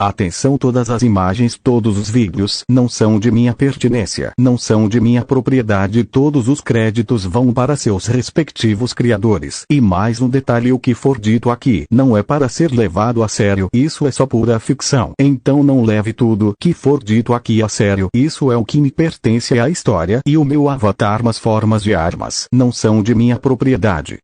Atenção, todas as imagens, todos os vídeos não são de minha pertinência, não são de minha propriedade, todos os créditos vão para seus respectivos criadores. E mais um detalhe, o que for dito aqui não é para ser levado a sério, isso é só pura ficção. Então não leve tudo que for dito aqui a sério, isso é o que me pertence à história e o meu avatar, mas formas de armas não são de minha propriedade.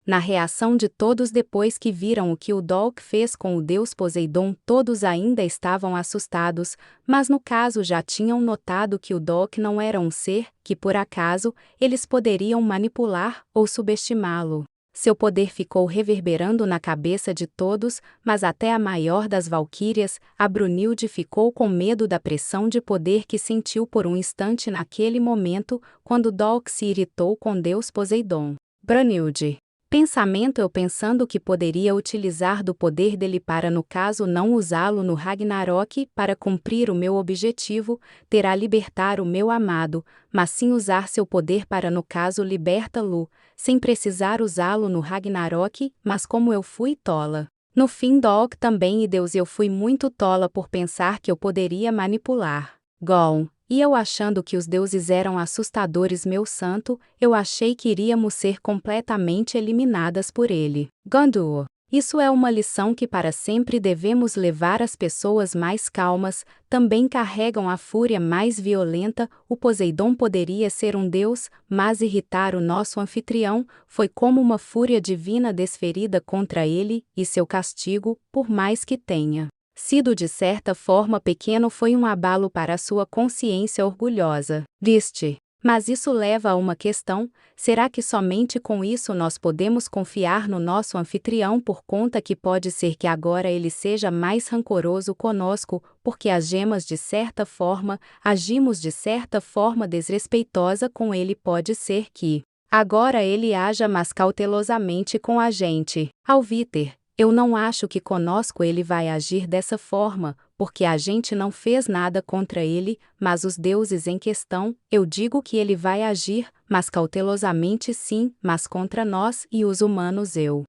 Na reação de todos depois que viram o que o Dolk fez com o deus Poseidon, todos ainda estavam assustados, mas no caso já tinham notado que o Dolk não era um ser que, por acaso, eles poderiam manipular ou subestimá-lo. Seu poder ficou reverberando na cabeça de todos, mas até a maior das valquírias, a Brunilde, ficou com medo da pressão de poder que sentiu por um instante naquele momento, quando Dolk se irritou com deus Poseidon. Brunilde. Pensamento, eu pensando que poderia utilizar do poder dele para, no caso, não usá-lo no Ragnarok para cumprir o meu objetivo, terá libertar o meu amado, mas sim usar seu poder para, no caso, liberta-lo, sem precisar usá-lo no Ragnarok, mas como eu fui tola. No fim, Dolk também, e Deus, eu fui muito tola por pensar que eu poderia manipular. Gon. E eu, achando que os deuses eram assustadores, meu santo, eu achei que iríamos ser completamente eliminadas por ele. Gondor. Isso é uma lição que para sempre devemos levar. As pessoas mais calmas também carregam a fúria mais violenta. O Poseidon poderia ser um deus, mas irritar o nosso anfitrião foi como uma fúria divina desferida contra ele, e seu castigo, por mais que tenha sido de certa forma pequeno, foi um abalo para a sua consciência orgulhosa. Viste? Mas isso leva a uma questão: será que somente com isso nós podemos confiar no nosso anfitrião, por conta que pode ser que agora ele seja mais rancoroso conosco, porque as gemas de certa forma, agimos de certa forma desrespeitosa com ele, pode ser que agora ele haja mais cautelosamente com a gente. Alviter. Eu não acho que conosco ele vai agir dessa forma, porque a gente não fez nada contra ele, mas os deuses em questão, eu digo que ele vai agir, mas cautelosamente sim, mas contra nós e os humanos eu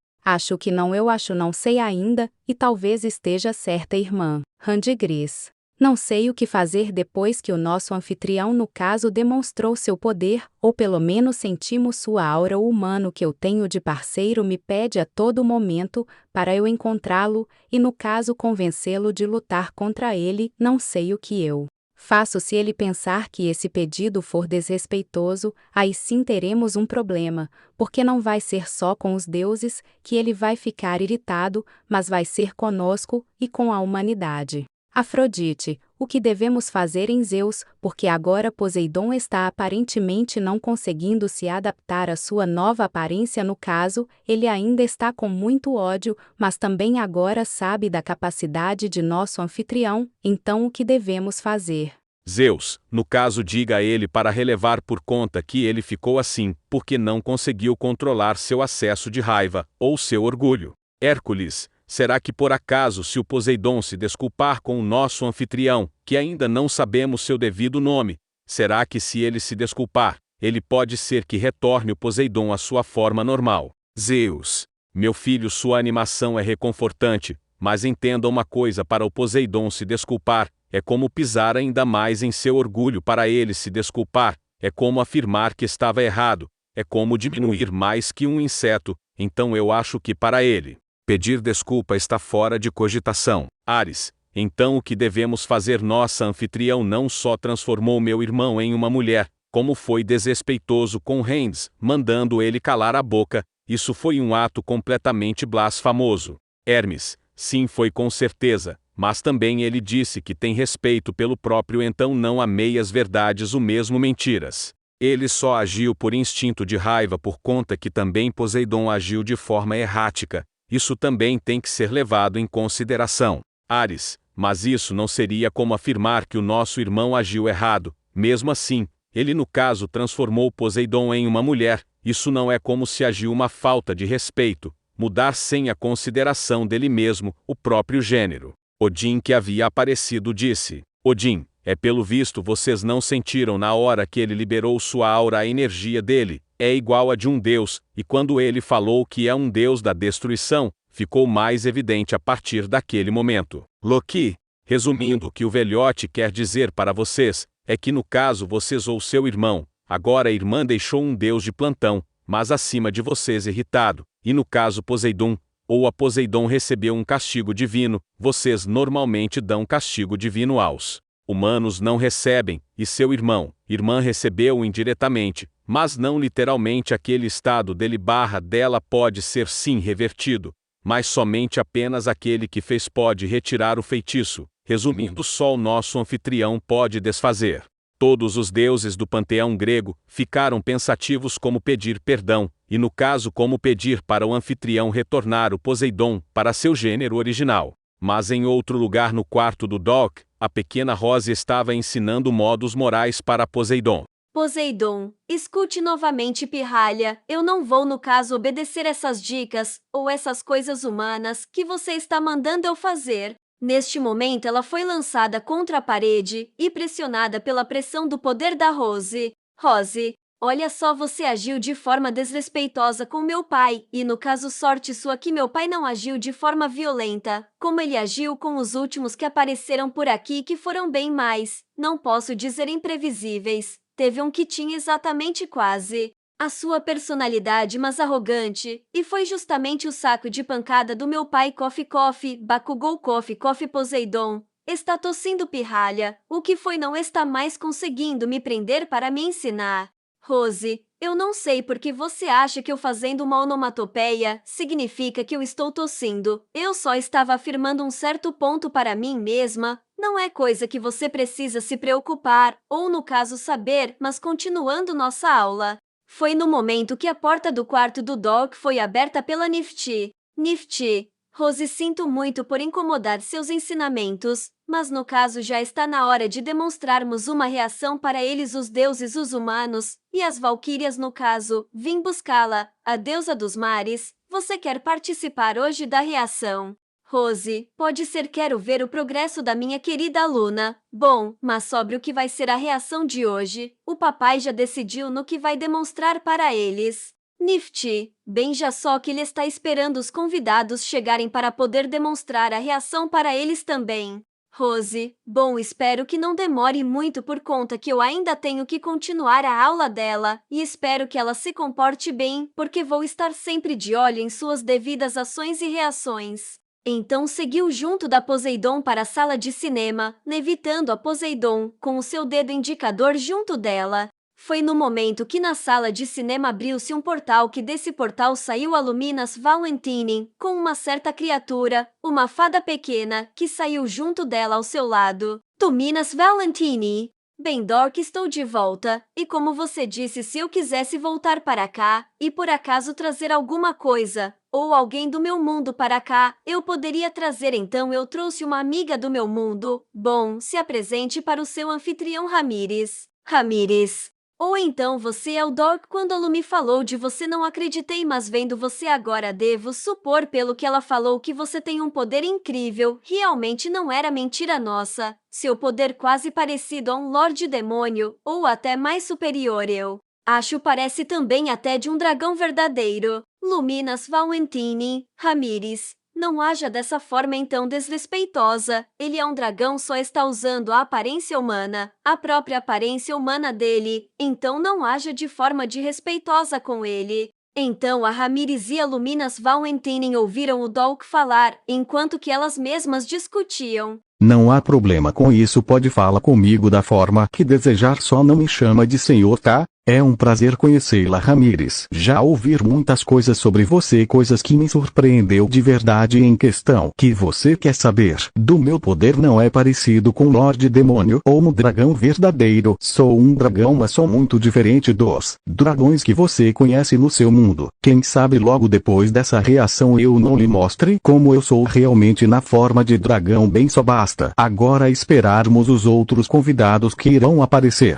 acho não sei ainda, e talvez esteja certa, irmã. Randigris. Não sei o que fazer depois que o nosso anfitrião, no caso, demonstrou seu poder, ou pelo menos sentimos sua aura. O humano que eu tenho de parceiro me pede a todo momento para eu encontrá-lo, e no caso convencê-lo de lutar contra ele. Não sei o que eu faço. Se ele pensar que esse pedido for desrespeitoso, aí sim teremos um problema, porque não vai ser só com os deuses que ele vai ficar irritado, mas vai ser conosco e com a humanidade. Afrodite, o que devemos fazer em Zeus, porque agora Poseidon está aparentemente não conseguindo se adaptar à sua nova aparência. No caso, ele ainda está com muito ódio, mas também agora sabe da capacidade de nosso anfitrião. Então o que devemos fazer? Zeus, no caso, diga a ele para relevar, por conta que ele ficou assim, porque não conseguiu controlar seu acesso de raiva, ou seu orgulho. Hércules. Será que por acaso, se o Poseidon se desculpar com o nosso anfitrião, que ainda não sabemos seu devido nome, será que se ele se desculpar, ele pode ser que retorne o Poseidon à sua forma normal? Zeus. Meu filho, sua animação é reconfortante, mas entenda uma coisa: para o Poseidon se desculpar, é como pisar ainda mais em seu orgulho. Para ele se desculpar, é como afirmar que estava errado, é como diminuir mais que um inseto. Então eu acho que para ele pedir desculpa está fora de cogitação. Ares. Então o que devemos fazer? Nossa anfitrião não só transformou meu irmão em uma mulher, como foi desrespeitoso com Rendes, mandando ele calar a boca. Isso foi um ato completamente blasfemoso. Hermes. Sim, foi com certeza, mas também ele disse que tem respeito pelo próprio, então não há meias verdades, o mesmo mentiras. Ele só agiu por instinto de raiva, por conta que também Poseidon agiu de forma errática. Isso também tem que ser levado em consideração. Ares. Mas isso não seria como afirmar que o nosso irmão agiu errado. Mesmo assim, ele no caso transformou Poseidon em uma mulher. Isso não é como se agiu uma falta de respeito, mudar sem a consideração dele mesmo, o próprio gênero. Odin, que havia aparecido, disse: Odin, é pelo visto vocês não sentiram na hora que ele liberou sua aura, a energia dele é igual a de um deus, e quando ele falou que é um deus da destruição, ficou mais evidente a partir daquele momento. Loki. Resumindo, o que o velhote quer dizer para vocês é que no caso vocês ou seu irmão, agora a irmã deixou um deus de plantão, mas acima de vocês irritado, e no caso Poseidon, ou a Poseidon recebeu um castigo divino, vocês normalmente dão castigo divino aos humanos não recebem, e seu irmã recebeu indiretamente, mas não literalmente aquele estado dele/dela pode ser sim revertido, mas somente apenas aquele que fez pode retirar o feitiço, resumindo só o nosso anfitrião pode desfazer. Todos os deuses do panteão grego ficaram pensativos como pedir perdão, e no caso como pedir para o anfitrião retornar o Poseidon para seu gênero original. Mas em outro lugar no quarto do Doc, a pequena Rose estava ensinando modos morais para Poseidon. Poseidon, escute novamente, pirralha, eu não vou no caso obedecer essas dicas, ou essas coisas humanas, que você está mandando eu fazer. Neste momento ela foi lançada contra a parede, e pressionada pela pressão do poder da Rose. Rose, olha só, você agiu de forma desrespeitosa com meu pai, e no caso sorte sua que meu pai não agiu de forma violenta, como ele agiu com os últimos que apareceram por aqui que foram bem mais, não posso dizer imprevisíveis. Teve um que tinha exatamente quase a sua personalidade mas arrogante, e foi justamente o saco de pancada do meu pai Coffee Bakugou Coffee Poseidon. Está tossindo, pirralha, o que foi não está mais conseguindo me prender para me ensinar. Rose, eu não sei porque você acha que eu fazendo uma onomatopeia significa que eu estou tossindo. Eu só estava afirmando um certo ponto para mim mesma. Não é coisa que você precisa se preocupar, ou no caso saber, mas continuando nossa aula. Foi no momento que a porta do quarto do Doc foi aberta pela Nifty. Nifty, Rose, sinto muito por incomodar seus ensinamentos, mas no caso já está na hora de demonstrarmos uma reação para eles, os deuses, os humanos, e as valquírias no caso. Vim buscá-la, a deusa dos mares. Você quer participar hoje da reação? Rose, pode ser, quero ver o progresso da minha querida aluna. Bom, mas sobre o que vai ser a reação de hoje, o papai já decidiu no que vai demonstrar para eles. Nifty, bem, já só que ele está esperando os convidados chegarem para poder demonstrar a reação para eles também. Rose, bom, espero que não demore muito por conta que eu ainda tenho que continuar a aula dela, e espero que ela se comporte bem, porque vou estar sempre de olho em suas devidas ações e reações. Então seguiu junto da Poseidon para a sala de cinema, evitando a Poseidon, com o seu dedo indicador junto dela. Foi no momento que na sala de cinema abriu-se um portal, que desse portal saiu a Luminas Valentine, com uma certa criatura, uma fada pequena, que saiu junto dela ao seu lado. Luminas Valentine. Bem, Doc, estou de volta, e como você disse, se eu quisesse voltar para cá, e por acaso trazer alguma coisa, ou alguém do meu mundo para cá, eu poderia trazer, então eu trouxe uma amiga do meu mundo. Bom, se apresente para o seu anfitrião Ramírez. Ramírez. Ou então você é o Doc. Quando a Lu me falou de você não acreditei, mas vendo você agora devo supor pelo que ela falou que você tem um poder incrível. Realmente não era mentira nossa. Seu poder quase parecido a um Lorde Demônio, ou até mais superior, eu acho, parece também até de um dragão verdadeiro. Luminas Valentine, Ramírez. Não haja dessa forma então desrespeitosa. Ele é um dragão, só está usando a aparência humana, a própria aparência humana dele. Então não haja de forma desrespeitosa com ele. Então a Ramírez e a Luminas Valentine ouviram o Doc falar, enquanto que elas mesmas discutiam. Não há problema com isso, pode falar comigo da forma que desejar, só não me chama de senhor, tá? É um prazer conhecê-la, Ramírez. Já ouvi muitas coisas sobre você, coisas que me surpreendeu de verdade. Em questão que você quer saber do meu poder, não é parecido com Lorde Demônio ou um dragão verdadeiro. Sou um dragão, mas sou muito diferente dos dragões que você conhece no seu mundo. Quem sabe logo depois dessa reação eu não lhe mostre como eu sou realmente na forma de dragão. Bem, só basta agora esperarmos os outros convidados que irão aparecer.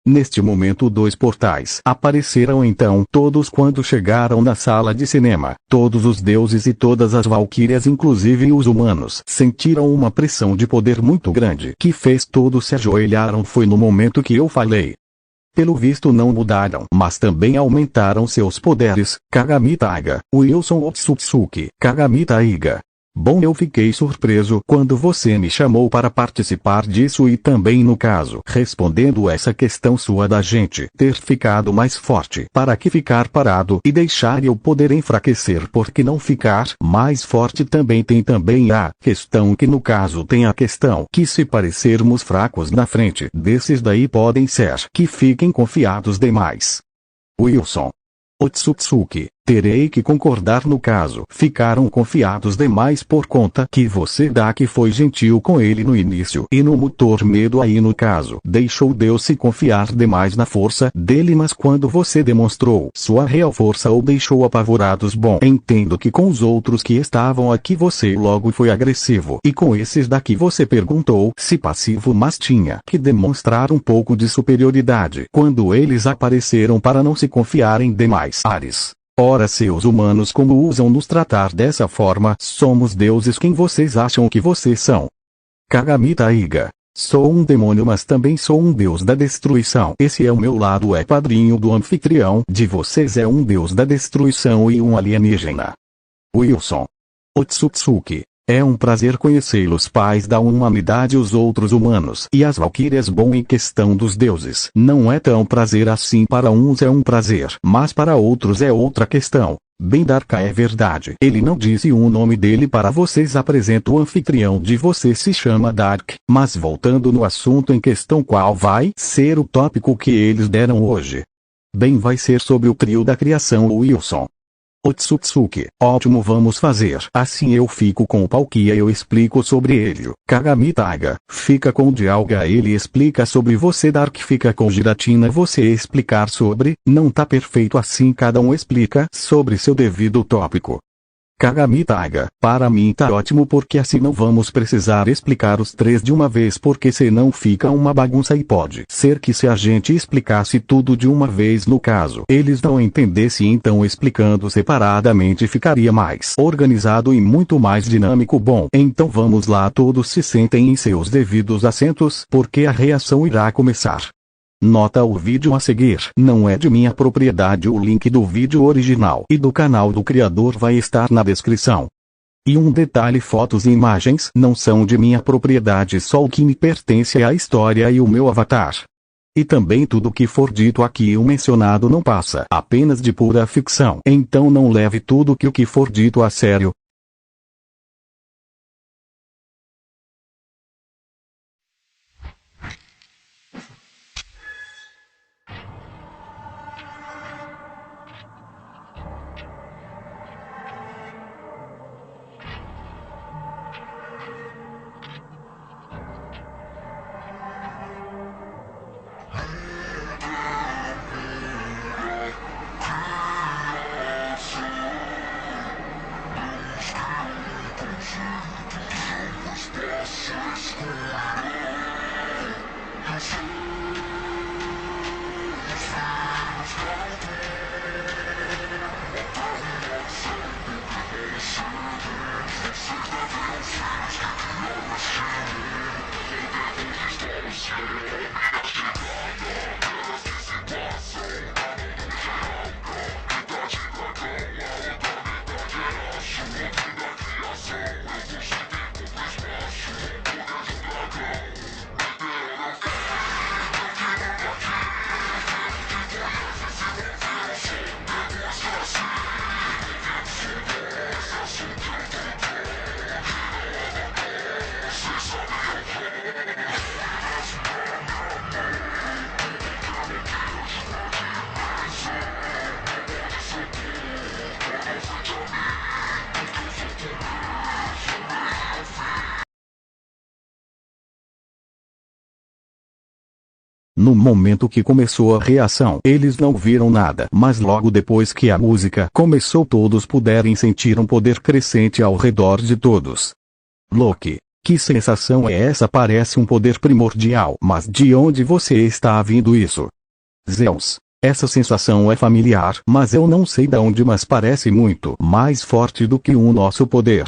Neste momento 2 portais apareceram então todos quando chegaram na sala de cinema. Todos os deuses e todas as valquírias, inclusive os humanos, sentiram uma pressão de poder muito grande que fez todos se ajoelharam. Foi no momento que eu falei. Pelo visto não mudaram, mas também aumentaram seus poderes. Kagami Taiga, Wilson Otsutsuki, Kagami Taiga. Bom, eu fiquei surpreso quando você me chamou para participar disso e também no caso, respondendo essa questão sua da gente ter ficado mais forte. Para que ficar parado e deixar eu poder enfraquecer, porque não ficar mais forte também tem também a questão que no caso tem a questão que se parecermos fracos na frente desses daí podem ser que fiquem confiados demais. Wilson. Otsutsuki, terei que concordar no caso. Ficaram confiados demais por conta que você dá que foi gentil com ele no início e no motor medo aí no caso. Deixou Deus se confiar demais na força dele, mas quando você demonstrou sua real força ou deixou apavorados, bom, entendo que com os outros que estavam aqui você logo foi agressivo e com esses daqui você perguntou se passivo, mas tinha que demonstrar um pouco de superioridade quando eles apareceram para não se confiarem demais. Ares. Ora, seus humanos como usam nos tratar dessa forma, somos deuses quem vocês acham que vocês são? Kagami Taiga. Sou um demônio, mas também sou um deus da destruição. Esse é o meu lado, é padrinho do anfitrião de vocês, é um deus da destruição e um alienígena. Wilson. Otsutsuki. É um prazer conhecê-los, pais da humanidade, os outros humanos e as valquírias. Bom, em questão dos deuses, não é tão prazer assim, para uns é um prazer, mas para outros é outra questão. Bem, Darka, é verdade. Ele não disse o nome dele para vocês. Apresento o anfitrião de vocês, se chama Dark, mas voltando no assunto em questão, qual vai ser o tópico que eles deram hoje? Bem, vai ser sobre o trio da criação, Wilson. Otsutsuki. Ótimo, vamos fazer assim. Eu fico com o Palkia, eu explico sobre ele. Kagami Taiga fica com o Dialga, ele explica sobre você. Dark fica com Giratina, você explicar sobre. Não tá perfeito assim, cada um explica sobre seu devido tópico. Kagami Taiga. Para mim tá ótimo, porque assim não vamos precisar explicar os três de uma vez, porque senão fica uma bagunça e pode ser que se a gente explicasse tudo de uma vez no caso eles não entendessem, então explicando separadamente ficaria mais organizado e muito mais dinâmico. Bom, então vamos lá, todos se sentem em seus devidos assentos, porque a reação irá começar. Nota: o vídeo a seguir não é de minha propriedade. O link do vídeo original e do canal do criador vai estar na descrição. E um detalhe: fotos e imagens não são de minha propriedade, só o que me pertence é a história e o meu avatar. E também tudo que for dito aqui ou mencionado não passa apenas de pura ficção, então não leve tudo o que for dito a sério. No momento que começou a reação, eles não viram nada, mas logo depois que a música começou, todos puderam sentir um poder crescente ao redor de todos. Loki, que sensação é essa? Parece um poder primordial, mas de onde você está vindo isso? Zeus, essa sensação é familiar, mas eu não sei de onde, mas parece muito mais forte do que o nosso poder.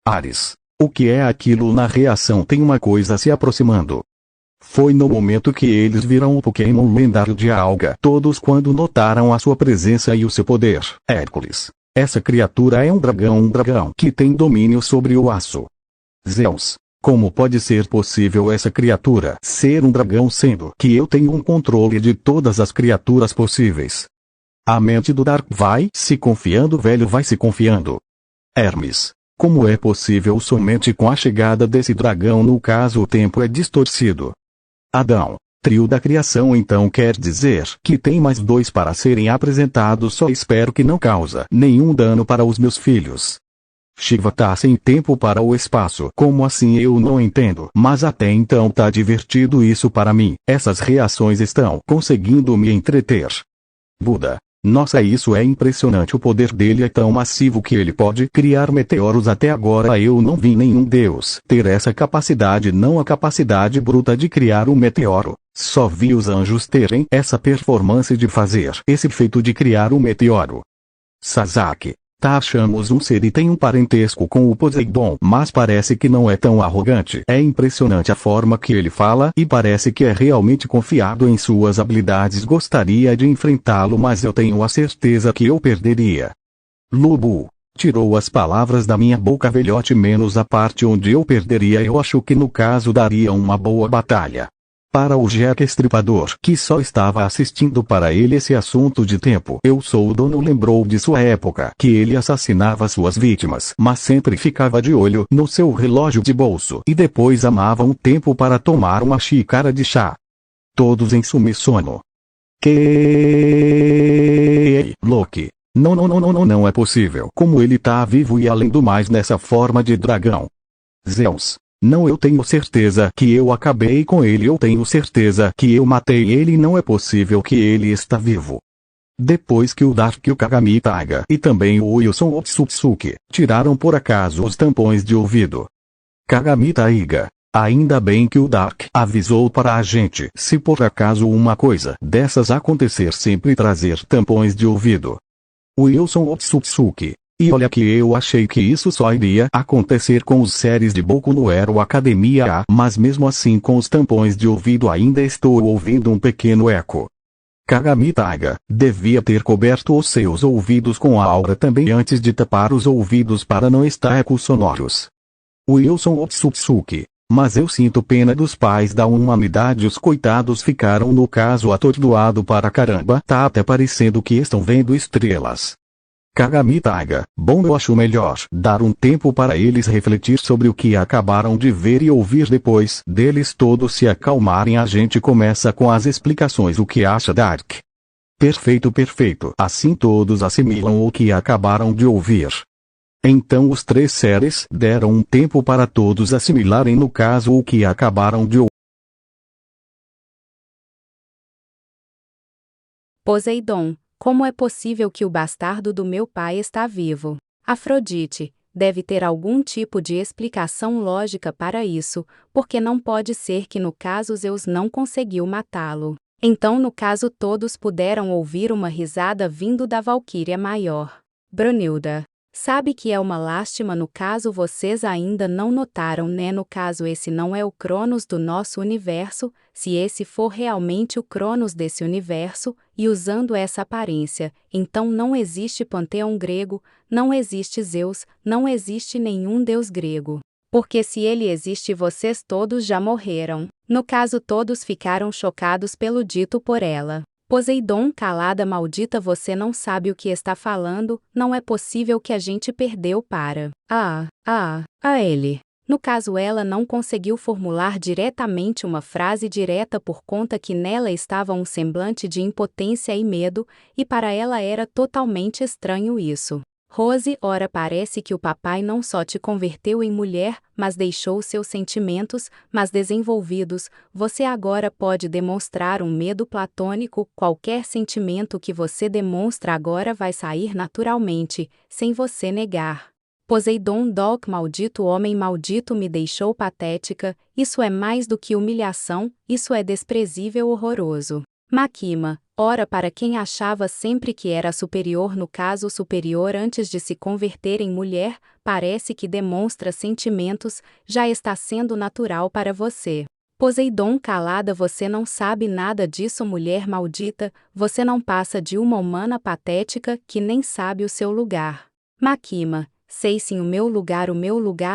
Ares, o que é aquilo? Na reação tem uma coisa se aproximando. Foi no momento que eles viram o Pokémon lendário de Alga, todos quando notaram a sua presença e o seu poder. Hércules, Essa criatura é um dragão que tem domínio sobre o aço. Zeus, como pode ser possível essa criatura ser um dragão sendo que eu tenho um controle de todas as criaturas possíveis? A mente do Dark vai se confiando, velho, vai se confiando. Hermes, como é possível somente com a chegada desse dragão? No caso, o tempo é distorcido. Adão, trio da criação, então quer dizer que tem mais 2 para serem apresentados. Só espero que não causa nenhum dano para os meus filhos. Shiva tá sem tempo para o espaço. Como assim? Eu não entendo. Mas até então tá divertido isso para mim. Essas reações estão conseguindo me entreter. Buda, nossa, isso é impressionante. O poder dele é tão massivo que ele pode criar meteoros. Até agora eu não vi nenhum deus ter essa capacidade, não a capacidade bruta de criar um meteoro. Só vi os anjos terem essa performance de fazer esse feito de criar um meteoro. Sasaki, tá, achamos um ser e tem um parentesco com o Poseidon, mas parece que não é tão arrogante. É impressionante a forma que ele fala e parece que é realmente confiado em suas habilidades. Gostaria de enfrentá-lo, mas eu tenho a certeza que eu perderia. Lubu, tirou as palavras da minha boca, velhote, menos a parte onde eu perderia. Eu acho que no caso daria uma boa batalha. Para o Jack Estripador, que só estava assistindo, para ele esse assunto de tempo. Eu sou o dono, lembrou de sua época que ele assassinava suas vítimas, mas sempre ficava de olho no seu relógio de bolso e depois amava um tempo para tomar uma xícara de chá. Todos em sumissono. Que Loki. Não é possível. Como ele tá vivo e além do mais nessa forma de dragão? Zeus. Não, eu tenho certeza que eu acabei com ele. Eu tenho certeza que eu matei ele. Não é possível que ele está vivo. Depois que o Dark, o Kagami Taiga e também o Wilson Otsutsuki tiraram por acaso os tampões de ouvido. Kagami Taiga, ainda bem que o Dark avisou para a gente. Se por acaso uma coisa dessas acontecer, sempre trazer tampões de ouvido. Wilson Otsutsuki. E olha que eu achei que isso só iria acontecer com os séries de Boku no Hero Academia, mas mesmo assim com os tampões de ouvido ainda estou ouvindo um pequeno eco. Kagami Taiga devia ter coberto os seus ouvidos com a aura também antes de tapar os ouvidos para não estar ecos sonoros. Wilson Otsutsuki. Mas eu sinto pena dos pais da humanidade. Os coitados ficaram no caso atordoado para caramba. Tá até parecendo que estão vendo estrelas. Kagami Taiga, bom, eu acho melhor dar um tempo para eles refletir sobre o que acabaram de ver e ouvir. Depois deles todos se acalmarem, a gente começa com as explicações. O que acha, Dark? Perfeito. Assim todos assimilam o que acabaram de ouvir. Então os 3 seres deram um tempo para todos assimilarem, no caso, o que acabaram de ouvir. Poseidon. Como é possível que o bastardo do meu pai está vivo? Afrodite, deve ter algum tipo de explicação lógica para isso, porque não pode ser que no caso Zeus não conseguiu matá-lo. Então no caso todos puderam ouvir uma risada vindo da Valquíria maior. Brunilda, sabe que é uma lástima, no caso vocês ainda não notaram, né? No caso esse não é o Cronos do nosso universo. Se esse for realmente o Cronos desse universo, e usando essa aparência, então não existe panteão grego, não existe Zeus, não existe nenhum deus grego. Porque se ele existe, vocês todos já morreram. No caso todos ficaram chocados pelo dito por ela. Poseidon, calada, maldita, você não sabe o que está falando. Não é possível que a gente perdeu para ele. No caso ela não conseguiu formular diretamente uma frase direta por conta que nela estava um semblante de impotência e medo, e para ela era totalmente estranho isso. Rose, ora parece que o papai não só te converteu em mulher, mas deixou seus sentimentos, mas desenvolvidos. Você agora pode demonstrar um medo platônico. Qualquer sentimento que você demonstra agora vai sair naturalmente, sem você negar. Poseidon, Doc, maldito homem maldito, me deixou patética. Isso é mais do que humilhação, isso é desprezível, horroroso. Makima, ora para quem achava sempre que era superior, no caso superior antes de se converter em mulher, parece que demonstra sentimentos, já está sendo natural para você. Poseidon, calada, você não sabe nada disso, mulher maldita, você não passa de uma humana patética que nem sabe o seu lugar. Makima, sei sim o meu lugar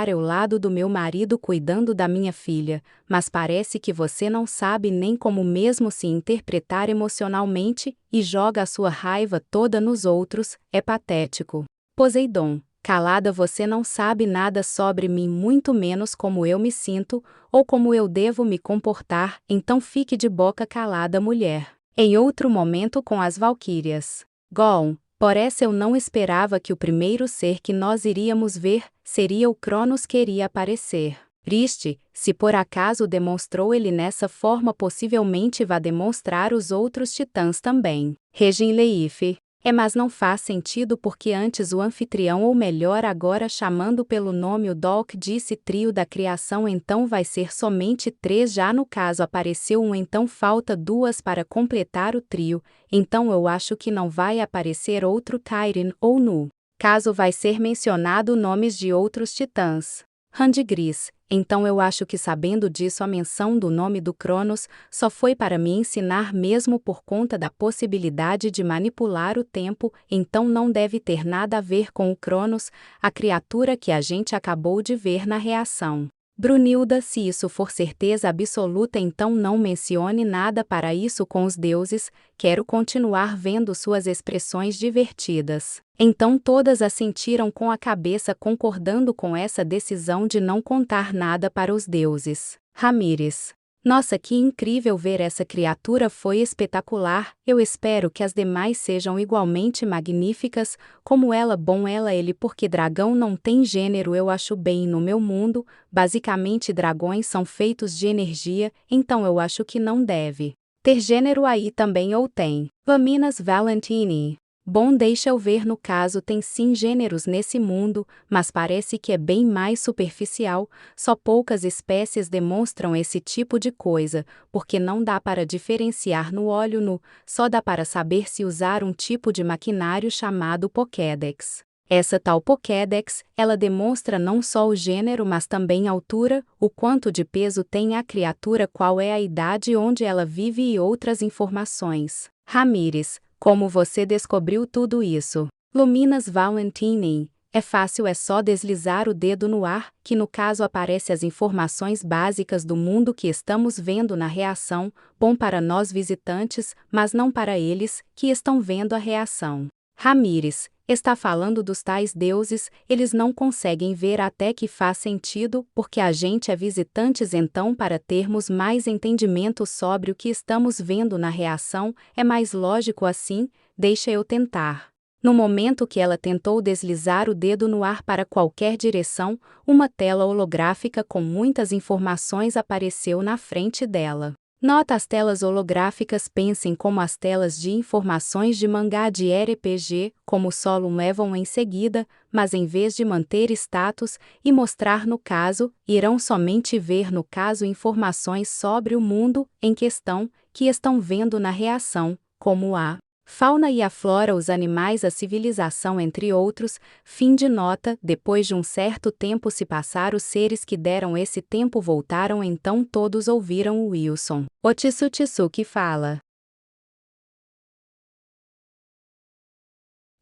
é o lado do meu marido cuidando da minha filha, mas parece que você não sabe nem como mesmo se interpretar emocionalmente e joga a sua raiva toda nos outros, é patético. Poseidon, calada, você não sabe nada sobre mim, muito menos como eu me sinto, ou como eu devo me comportar, então fique de boca calada, mulher. Em outro momento com as valquírias. Gon, por essa eu não esperava que o primeiro ser que nós iríamos ver, seria o Cronos que iria aparecer. Triste, se por acaso demonstrou ele nessa forma, possivelmente vá demonstrar os outros titãs também. Regin Leif. Mas não faz sentido porque antes o anfitrião, ou melhor agora chamando pelo nome o Dolk, disse trio da criação, então vai ser somente 3, já no caso apareceu um, então falta 2 para completar o trio, então eu acho que não vai aparecer outro Tyrion ou Nu. Caso vai ser mencionado nomes de outros titãs. Randgris, então eu acho que sabendo disso a menção do nome do Cronos só foi para me ensinar mesmo por conta da possibilidade de manipular o tempo, então não deve ter nada a ver com o Cronos, a criatura que a gente acabou de ver na reação. Brunilda, se isso for certeza absoluta, então não mencione nada para isso com os deuses, quero continuar vendo suas expressões divertidas. Então todas assentiram com a cabeça, concordando com essa decisão de não contar nada para os deuses. Ramírez. Nossa, que incrível ver essa criatura, foi espetacular, eu espero que as demais sejam igualmente magníficas, como ela, bom ela ele, porque dragão não tem gênero, eu acho bem no meu mundo, basicamente dragões são feitos de energia, então eu acho que não deve ter gênero aí também, ou tem. Vaminas Valentini. Bom, deixa eu ver, no caso tem sim gêneros nesse mundo, mas parece que é bem mais superficial, só poucas espécies demonstram esse tipo de coisa, porque não dá para diferenciar no olho nu, só dá para saber se usar um tipo de maquinário chamado Pokédex. Essa tal Pokédex, ela demonstra não só o gênero mas também a altura, o quanto de peso tem a criatura, qual é a idade onde ela vive e outras informações. Ramírez. Como você descobriu tudo isso? Luminas Valentini. É fácil, é só deslizar o dedo no ar, que no caso aparece as informações básicas do mundo que estamos vendo na reação, bom para nós visitantes, mas não para eles, que estão vendo a reação. Ramírez. Está falando dos tais deuses, eles não conseguem ver, até que faz sentido, porque a gente é visitantes, então para termos mais entendimento sobre o que estamos vendo na reação, é mais lógico assim, deixa eu tentar. No momento que ela tentou deslizar o dedo no ar para qualquer direção, uma tela holográfica com muitas informações apareceu na frente dela. Nota: as telas holográficas, pensem como as telas de informações de mangá de RPG, como solo levam em seguida, mas em vez de manter status e mostrar no caso, irão somente ver no caso informações sobre o mundo em questão, que estão vendo na reação, como a fauna e a flora, os animais, a civilização, entre outros. Fim de nota. Depois de um certo tempo se passar, os seres que deram esse tempo voltaram, então todos ouviram o Wilson. Otsutsuki que fala.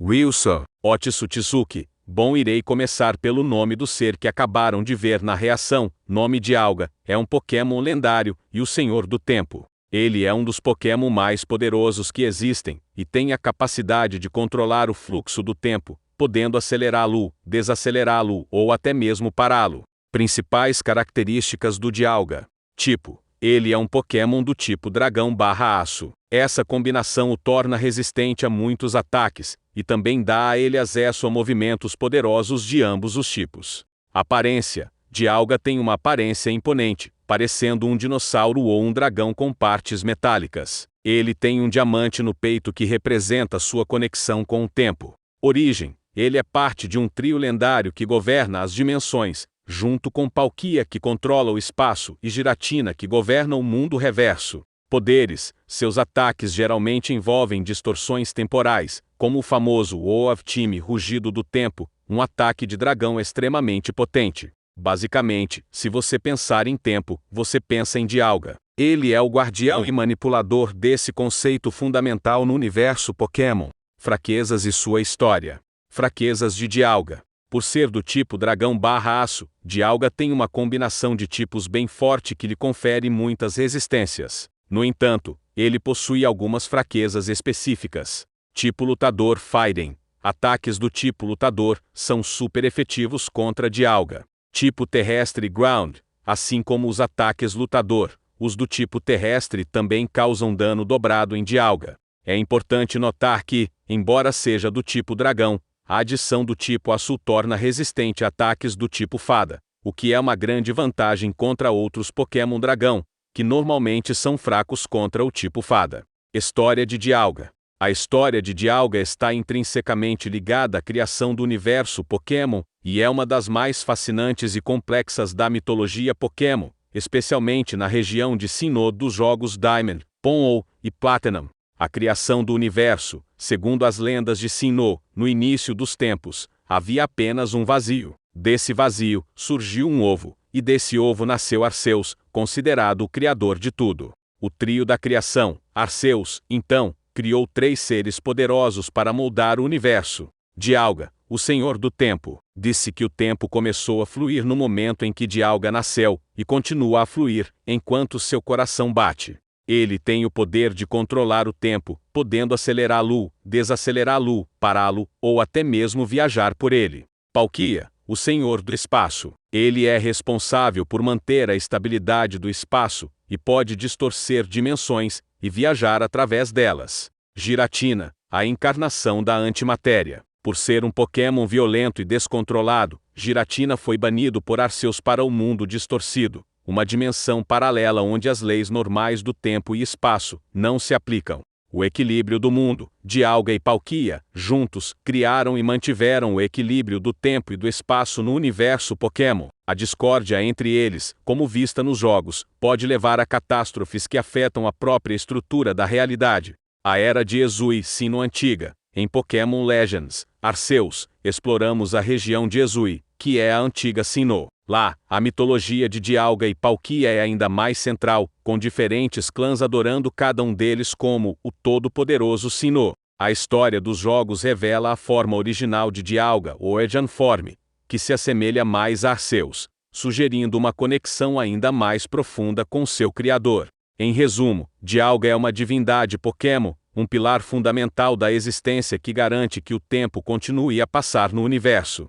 Wilson, Otsutsuki. Bom, irei começar pelo nome do ser que acabaram de ver na reação. Nome de Alga, é um Pokémon lendário, e o Senhor do Tempo. Ele é um dos Pokémon mais poderosos que existem, e tem a capacidade de controlar o fluxo do tempo, podendo acelerá-lo, desacelerá-lo ou até mesmo pará-lo. Principais características do Dialga. Tipo: ele é um Pokémon do tipo dragão/aço. Essa combinação o torna resistente a muitos ataques, e também dá a ele acesso a movimentos poderosos de ambos os tipos. Aparência: Dialga tem uma aparência imponente, parecendo um dinossauro ou um dragão com partes metálicas. Ele tem um diamante no peito que representa sua conexão com o tempo. Origem: ele é parte de um trio lendário que governa as dimensões, junto com Palkia, que controla o espaço, e Giratina, que governa o mundo reverso. Poderes: seus ataques geralmente envolvem distorções temporais, como o famoso Oav Time Rugido do Tempo, um ataque de dragão extremamente potente. Basicamente, se você pensar em tempo, você pensa em Dialga. Ele é o guardião e manipulador desse conceito fundamental no universo Pokémon. Fraquezas e sua história. Fraquezas de Dialga. Por ser do tipo dragão/aço, Dialga tem uma combinação de tipos bem forte que lhe confere muitas resistências. No entanto, ele possui algumas fraquezas específicas. Tipo lutador Fighting. Ataques do tipo lutador são super efetivos contra Dialga. Tipo terrestre Ground. Assim como os ataques lutador, os do tipo terrestre também causam dano dobrado em Dialga. É importante notar que, embora seja do tipo dragão, a adição do tipo aço torna resistente a ataques do tipo fada, o que é uma grande vantagem contra outros Pokémon dragão, que normalmente são fracos contra o tipo fada. História de Dialga. A história de Dialga está intrinsecamente ligada à criação do universo Pokémon, e é uma das mais fascinantes e complexas da mitologia Pokémon, especialmente na região de Sinnoh dos jogos Diamond, Pearl e Platinum. A criação do universo, segundo as lendas de Sinnoh, no início dos tempos, havia apenas um vazio. Desse vazio, surgiu um ovo, e desse ovo nasceu Arceus, considerado o criador de tudo. O trio da criação, Arceus, então, criou 3 seres poderosos para moldar o universo. Dialga, o Senhor do Tempo, disse que o tempo começou a fluir no momento em que Dialga nasceu, e continua a fluir, enquanto seu coração bate. Ele tem o poder de controlar o tempo, podendo acelerá-lo, desacelerá-lo, pará-lo, ou até mesmo viajar por ele. Palkia, o Senhor do Espaço. Ele é responsável por manter a estabilidade do espaço, e pode distorcer dimensões, e viajar através delas. Giratina, a encarnação da antimatéria. Por ser um Pokémon violento e descontrolado, Giratina foi banido por Arceus para o mundo distorcido, uma dimensão paralela onde as leis normais do tempo e espaço não se aplicam. O equilíbrio do mundo, Dialga e Palkia, juntos, criaram e mantiveram o equilíbrio do tempo e do espaço no universo Pokémon. A discórdia entre eles, como vista nos jogos, pode levar a catástrofes que afetam a própria estrutura da realidade. A Era de Ezui Sinnoh Antiga. Em Pokémon Legends, Arceus, exploramos a região de Ezui, que é a antiga Sinnoh. Lá, a mitologia de Dialga e Palkia é ainda mais central, com diferentes clãs adorando cada um deles como o todo-poderoso Sinnoh. A história dos jogos revela a forma original de Dialga, ou Eganform, que se assemelha mais a Arceus, sugerindo uma conexão ainda mais profunda com seu criador. Em resumo, Dialga é uma divindade Pokémon, um pilar fundamental da existência que garante que o tempo continue a passar no universo.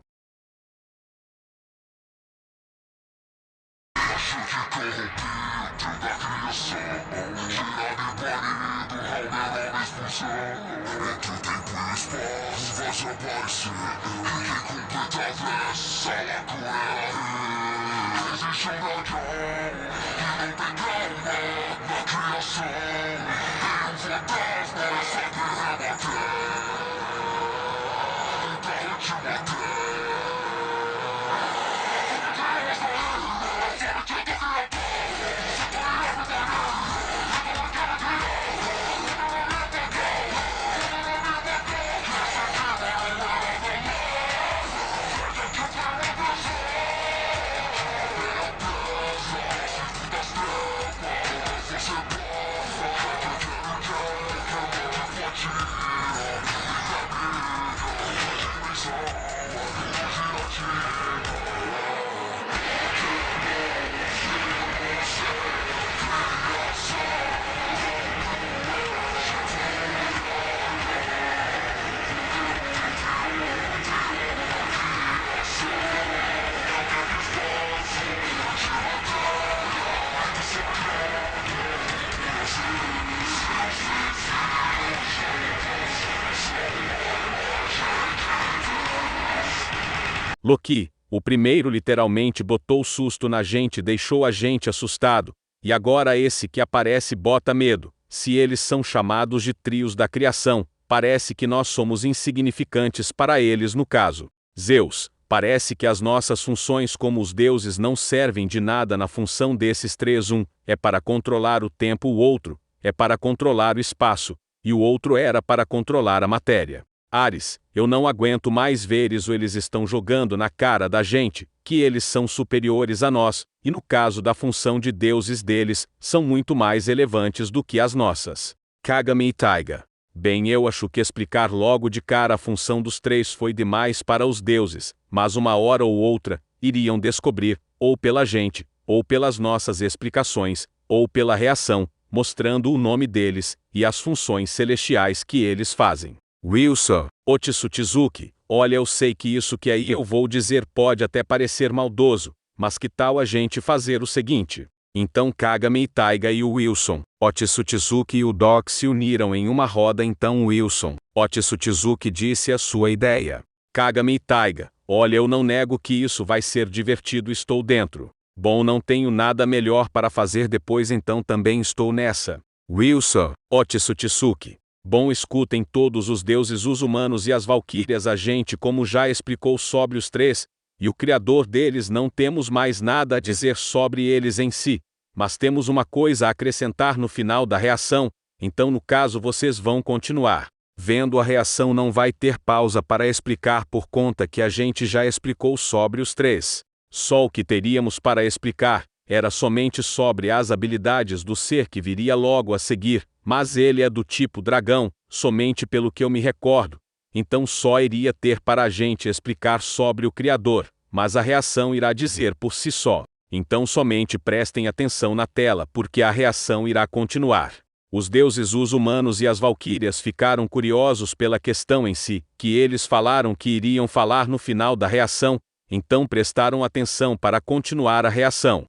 Loki, o primeiro literalmente botou susto na gente e deixou a gente assustado, e agora esse que aparece bota medo. Se eles são chamados de trios da criação, parece que nós somos insignificantes para eles no caso. Zeus, parece que as nossas funções como os deuses não servem de nada na função desses três. Um é para controlar o tempo, o outro é para controlar o espaço, e o outro era para controlar a matéria. Ares, eu não aguento mais ver isso, eles estão jogando na cara da gente, que eles são superiores a nós, e no caso da função de deuses deles, são muito mais relevantes do que as nossas. Kagami e Taiga. Bem, eu acho que explicar logo de cara a função dos três foi demais para os deuses, mas uma hora ou outra, iriam descobrir, ou pela gente, ou pelas nossas explicações, ou pela reação, mostrando o nome deles, e as funções celestiais que eles fazem. Wilson, Otsutsuki, olha, eu sei que isso que aí eu vou dizer pode até parecer maldoso, mas que tal a gente fazer o seguinte? Então Kagami e Taiga e o Wilson, Otsutsuki e o Doc se uniram em uma roda. Então Wilson, Otsutsuki disse a sua ideia. Kagami e Taiga, olha, eu não nego que isso vai ser divertido, estou dentro. Bom, não tenho nada melhor para fazer depois, então também estou nessa. Wilson, Otsutsuki. Bom, escutem todos os deuses, os humanos e as valquírias, a gente como já explicou sobre os três, e o criador deles, não temos mais nada a dizer sobre eles em si, mas temos uma coisa a acrescentar no final da reação, então no caso vocês vão continuar. Vendo a reação não vai ter pausa para explicar por conta que a gente já explicou sobre os três. Só o que teríamos para explicar era somente sobre as habilidades do ser que viria logo a seguir, mas ele é do tipo dragão, somente pelo que eu me recordo. Então só iria ter para a gente explicar sobre o Criador, mas a reação irá dizer por si só. Então somente prestem atenção na tela porque a reação irá continuar. Os deuses, os humanos e as valquírias ficaram curiosos pela questão em si, que eles falaram que iriam falar no final da reação, então prestaram atenção para continuar a reação.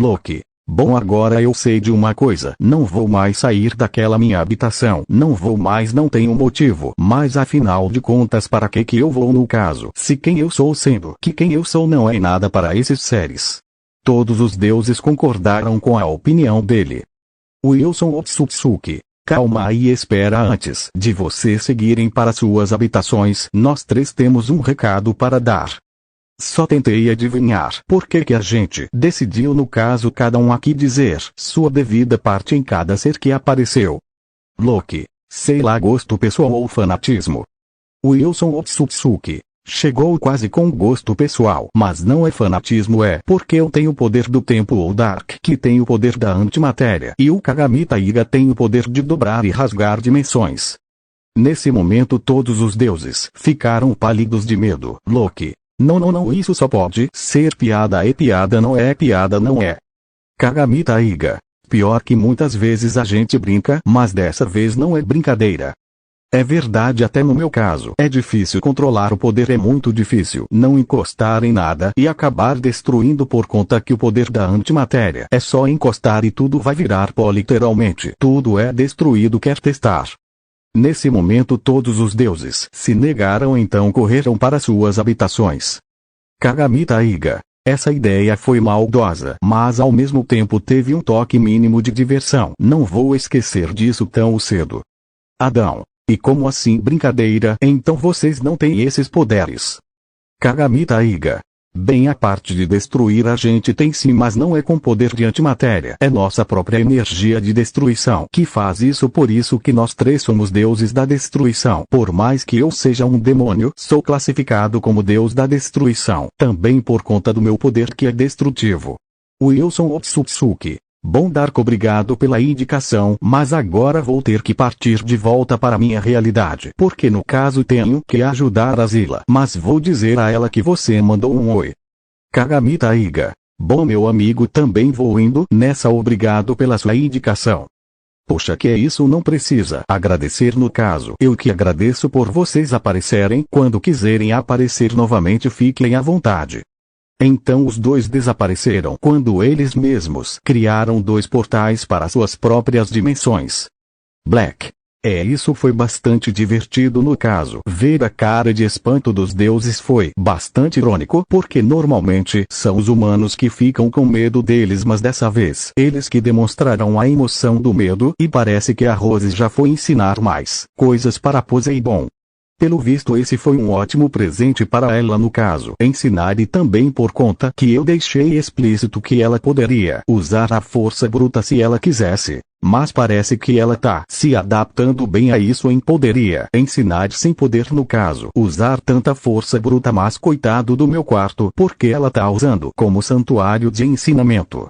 Loki. Bom, agora eu sei de uma coisa. Não vou mais sair daquela minha habitação. Não vou mais, não tenho motivo. Mas afinal de contas, para que eu vou no caso? Se quem eu sou, sendo que quem eu sou não é nada para esses seres. Todos os deuses concordaram com a opinião dele. Wilson Otsutsuki. Calma aí e espera antes de vocês seguirem para suas habitações. Nós três temos um recado para dar. Só tentei adivinhar por que a gente decidiu no caso cada um aqui dizer sua devida parte em cada ser que apareceu. Loki, sei lá, gosto pessoal ou fanatismo. Wilson Otsutsuki, chegou quase com gosto pessoal, mas não é fanatismo, é porque eu tenho o poder do tempo, ou Dark que tem o poder da antimatéria, e o Kagami Taiga tem o poder de dobrar e rasgar dimensões. Nesse momento todos os deuses ficaram pálidos de medo. Loki, não, isso só pode ser piada, é piada, não é piada, não é. Kagami Taiga, pior que muitas vezes a gente brinca, mas dessa vez não é brincadeira. É verdade, até no meu caso. É difícil controlar o poder, é muito difícil não encostar em nada e acabar destruindo por conta que o poder da antimatéria é só encostar e tudo vai virar pó, literalmente. Tudo é destruído, quer testar. Nesse momento todos os deuses se negaram, então correram para suas habitações. Kagami Taiga, essa ideia foi maldosa, mas ao mesmo tempo teve um toque mínimo de diversão. Não vou esquecer disso tão cedo. Adão, e como assim brincadeira? Então vocês não têm esses poderes. Kagami Taiga, bem, a parte de destruir a gente tem sim, mas não é com poder de antimatéria. É nossa própria energia de destruição que faz isso, por isso que nós três somos deuses da destruição. Por mais que eu seja um demônio, sou classificado como deus da destruição, também por conta do meu poder que é destrutivo. Wilson Otsutsuki, bom, Dark, obrigado pela indicação, mas agora vou ter que partir de volta para minha realidade, porque no caso tenho que ajudar a Zila, mas vou dizer a ela que você mandou um oi. Kagami Taiga, bom, meu amigo, também vou indo nessa, obrigado pela sua indicação. Poxa, que é isso, não precisa agradecer, no caso eu que agradeço por vocês aparecerem. Quando quiserem aparecer novamente, fiquem à vontade. Então os dois desapareceram quando eles mesmos criaram dois portais para suas próprias dimensões. Black. Isso foi bastante divertido no caso. Ver a cara de espanto dos deuses foi bastante irônico, porque normalmente são os humanos que ficam com medo deles, mas dessa vez eles que demonstraram a emoção do medo, e parece que a Rose já foi ensinar mais coisas para Poseidon. Pelo visto esse foi um ótimo presente para ela no caso, ensinar, e também por conta que eu deixei explícito que ela poderia usar a força bruta se ela quisesse, mas parece que ela tá se adaptando bem a isso, em poderia ensinar sem poder no caso usar tanta força bruta, mas coitado do meu quarto, porque ela tá usando como santuário de ensinamento.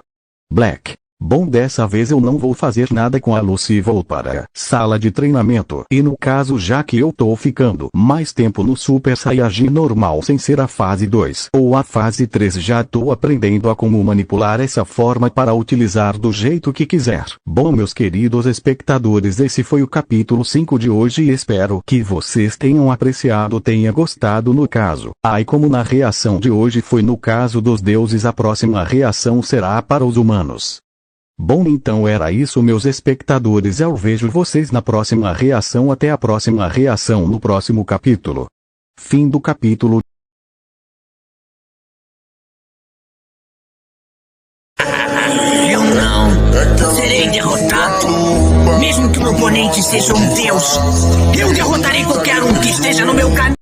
Black. Bom, dessa vez eu não vou fazer nada com a Lucy, vou para a sala de treinamento, e no caso, já que eu tô ficando mais tempo no Super Saiyajin normal sem ser a fase 2 ou a fase 3, já tô aprendendo a como manipular essa forma para utilizar do jeito que quiser. Bom, meus queridos espectadores, esse foi o capítulo 5 de hoje e espero que vocês tenham apreciado, tenha gostado no caso. Como na reação de hoje foi no caso dos deuses, a próxima reação será para os humanos. Bom, então era isso, meus espectadores, eu vejo vocês na próxima reação. Até a próxima reação no próximo capítulo. Fim do capítulo. Eu não serei derrotado. Mesmo que o meu oponente seja um deus, eu derrotarei qualquer um que esteja no meu caminho.